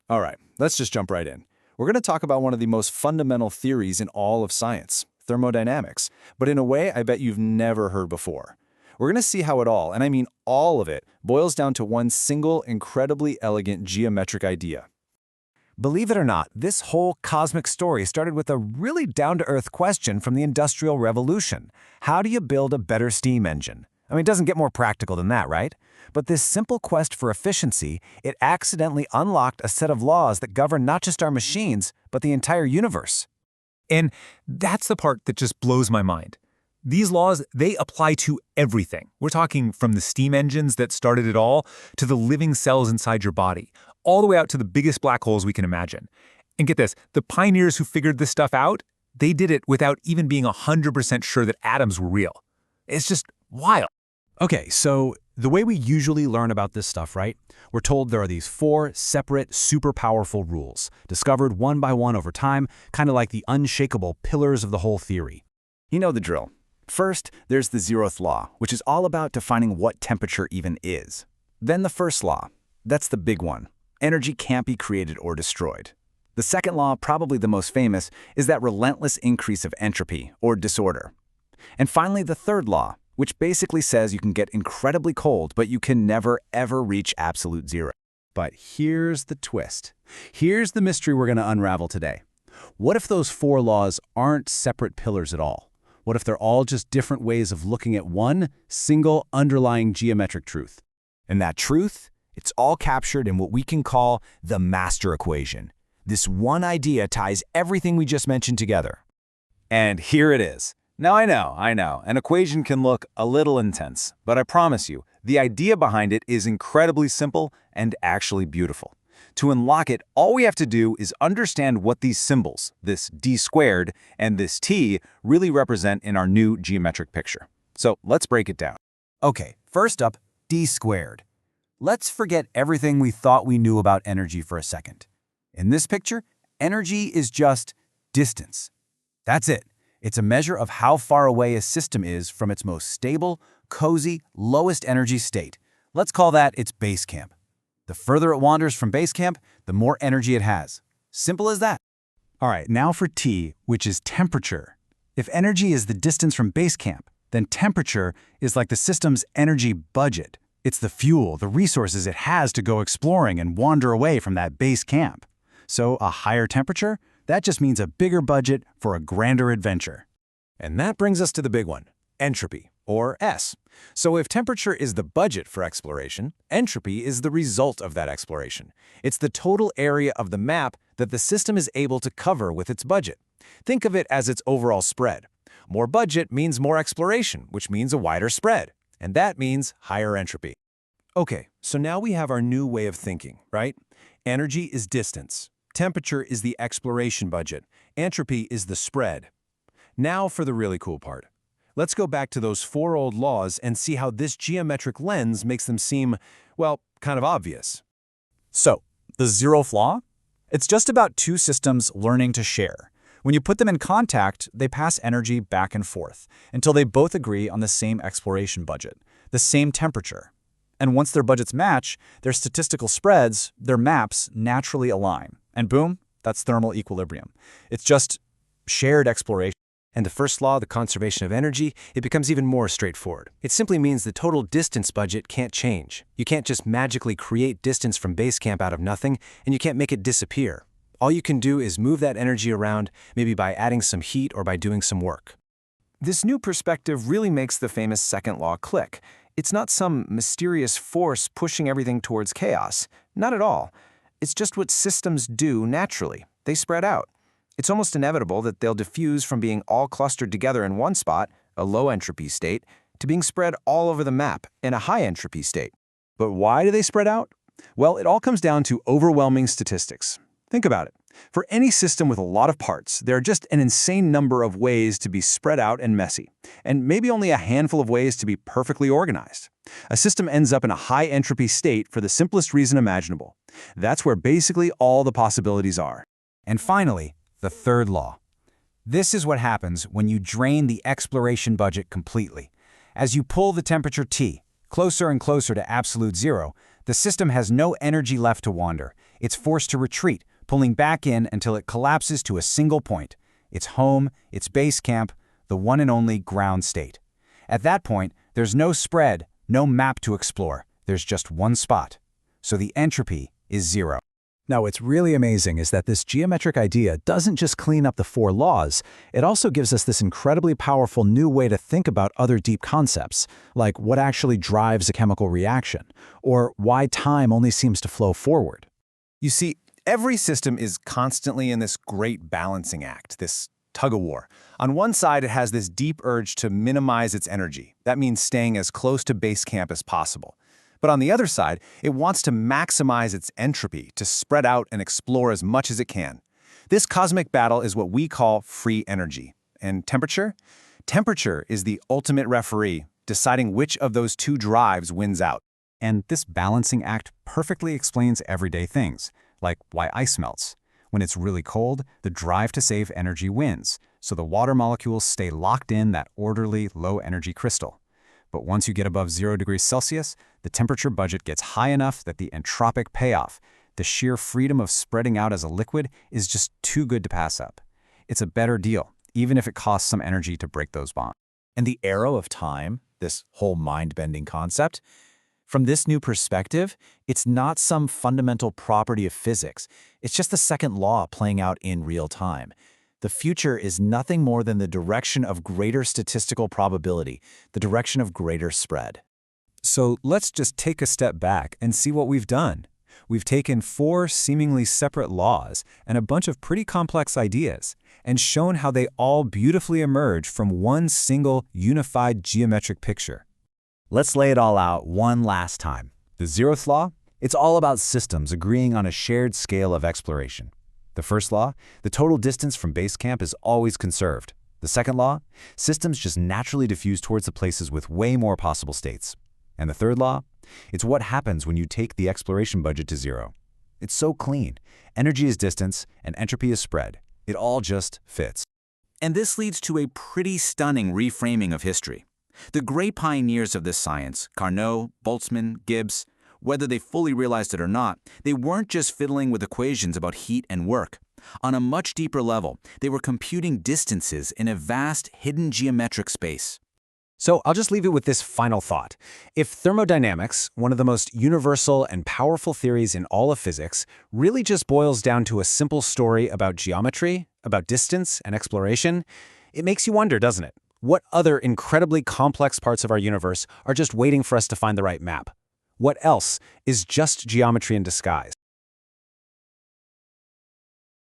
All right, let's just jump right in. We're going to talk about one of the most fundamental theories in all of science, thermodynamics, but in a way I bet you've never heard before. We're going to see how it all, and I mean all of it, boils down to one single, incredibly elegant geometric idea. Believe it or not, this whole cosmic story started with a really down-to-earth question from the Industrial Revolution. How do you build a better steam engine? I mean, it doesn't get more practical than that, right? But this simple quest for efficiency, it accidentally unlocked a set of laws that govern not just our machines, but the entire universe. And that's the part that just blows my mind. These laws, they apply to everything. We're talking from the steam engines that started it all to the living cells inside your body, all the way out to the biggest black holes we can imagine. And get this, the pioneers who figured this stuff out, they did it without even being 100% sure that atoms were real. It's just wild. Okay, so the way we usually learn about this stuff, right? We're told there are these 4 separate, super powerful rules, discovered one by one over time, kind of like the unshakable pillars of the whole theory. You know the drill. First, there's the zeroth law, which is all about defining what temperature even is. Then the first law. That's the big one. Energy can't be created or destroyed. The second law, probably the most famous, is that relentless increase of entropy, or disorder. And finally, the third law, which basically says you can get incredibly cold, but you can never, ever reach absolute zero. But here's the twist. Here's the mystery we're going to unravel today. What if those 4 laws aren't separate pillars at all? What if they're all just different ways of looking at one single underlying geometric truth? And that truth, it's all captured in what we can call the master equation. This one idea ties everything we just mentioned together. And here it is. Now I know, an equation can look a little intense, but I promise you, the idea behind it is incredibly simple and actually beautiful. To unlock it, all we have to do is understand what these symbols, this d squared and this t, really represent in our new geometric picture. So let's break it down. Okay, first up, d squared. Let's forget everything we thought we knew about energy for a second. In this picture, energy is just distance. That's it. It's a measure of how far away a system is from its most stable, cozy, lowest energy state. Let's call that its base camp. The further it wanders from base camp, the more energy it has. Simple as that. All right, now for T, which is temperature. If energy is the distance from base camp, then temperature is like the system's energy budget. It's the fuel, the resources it has to go exploring and wander away from that base camp. So a higher temperature, that just means a bigger budget for a grander adventure. And that brings us to the big one, entropy, or S. So if temperature is the budget for exploration, entropy is the result of that exploration. It's the total area of the map that the system is able to cover with its budget. Think of it as its overall spread. More budget means more exploration, which means a wider spread. And that means higher entropy. Okay, so now we have our new way of thinking, right? Energy is distance. Temperature is the exploration budget. Entropy is the spread. Now for the really cool part. Let's go back to those 4 old laws and see how this geometric lens makes them seem, well, kind of obvious. So, the zeroth law? It's just about 2 systems learning to share. When you put them in contact, they pass energy back and forth until they both agree on the same exploration budget, the same temperature. And once their budgets match, their statistical spreads, their maps, naturally align. And boom, that's thermal equilibrium. It's just shared exploration. And the first law, the conservation of energy, it becomes even more straightforward. It simply means the total distance budget can't change. You can't just magically create distance from base camp out of nothing, and you can't make it disappear. All you can do is move that energy around, maybe by adding some heat or by doing some work. This new perspective really makes the famous second law click. It's not some mysterious force pushing everything towards chaos. Not at all. It's just what systems do naturally. They spread out. It's almost inevitable that they'll diffuse from being all clustered together in one spot, a low entropy state, to being spread all over the map in a high entropy state. But why do they spread out? Well, it all comes down to overwhelming statistics. Think about it. For any system with a lot of parts, there are just an insane number of ways to be spread out and messy, and maybe only a handful of ways to be perfectly organized. A system ends up in a high entropy state for the simplest reason imaginable. That's where basically all the possibilities are. And finally, the third law. This is what happens when you drain the exploration budget completely. As you pull the temperature T closer and closer to absolute zero, the system has no energy left to wander. It's forced to retreat, pulling back in until it collapses to a single point. Its home, its base camp, the one and only ground state. At that point, there's no spread, no map to explore. There's just one spot. So the entropy is zero. Now, what's really amazing is that this geometric idea doesn't just clean up the four laws, it also gives us this incredibly powerful new way to think about other deep concepts, like what actually drives a chemical reaction, or why time only seems to flow forward. You see, every system is constantly in this great balancing act, this tug-of-war. On one side, it has this deep urge to minimize its energy. That means staying as close to base camp as possible. But on the other side, it wants to maximize its entropy, to spread out and explore as much as it can. This cosmic battle is what we call free energy. And temperature? Temperature is the ultimate referee, deciding which of those two drives wins out. And this balancing act perfectly explains everyday things, like why ice melts. When it's really cold, the drive to save energy wins, so the water molecules stay locked in that orderly, low-energy crystal. But once you get above 0 degrees Celsius, the temperature budget gets high enough that the entropic payoff, the sheer freedom of spreading out as a liquid, is just too good to pass up. It's a better deal, even if it costs some energy to break those bonds. And the arrow of time, this whole mind-bending concept, from this new perspective, it's not some fundamental property of physics. It's just the second law playing out in real time. The future is nothing more than the direction of greater statistical probability, the direction of greater spread. So let's just take a step back and see what we've done. We've taken four seemingly separate laws and a bunch of pretty complex ideas and shown how they all beautifully emerge from one single unified geometric picture. Let's lay it all out one last time. The 0th law? It's all about systems agreeing on a shared scale of exploration. The first law, the total distance from base camp is always conserved. The second law, systems just naturally diffuse towards the places with way more possible states. And the third law, it's what happens when you take the exploration budget to 0. It's so clean. Energy is distance and entropy is spread. It all just fits. And this leads to a pretty stunning reframing of history. The great pioneers of this science, Carnot, Boltzmann, Gibbs, whether they fully realized it or not, they weren't just fiddling with equations about heat and work. On a much deeper level, they were computing distances in a vast, hidden geometric space. So I'll just leave it with this final thought. If thermodynamics, one of the most universal and powerful theories in all of physics, really just boils down to a simple story about geometry, about distance and exploration, it makes you wonder, doesn't it? What other incredibly complex parts of our universe are just waiting for us to find the right map? What else is just geometry in disguise?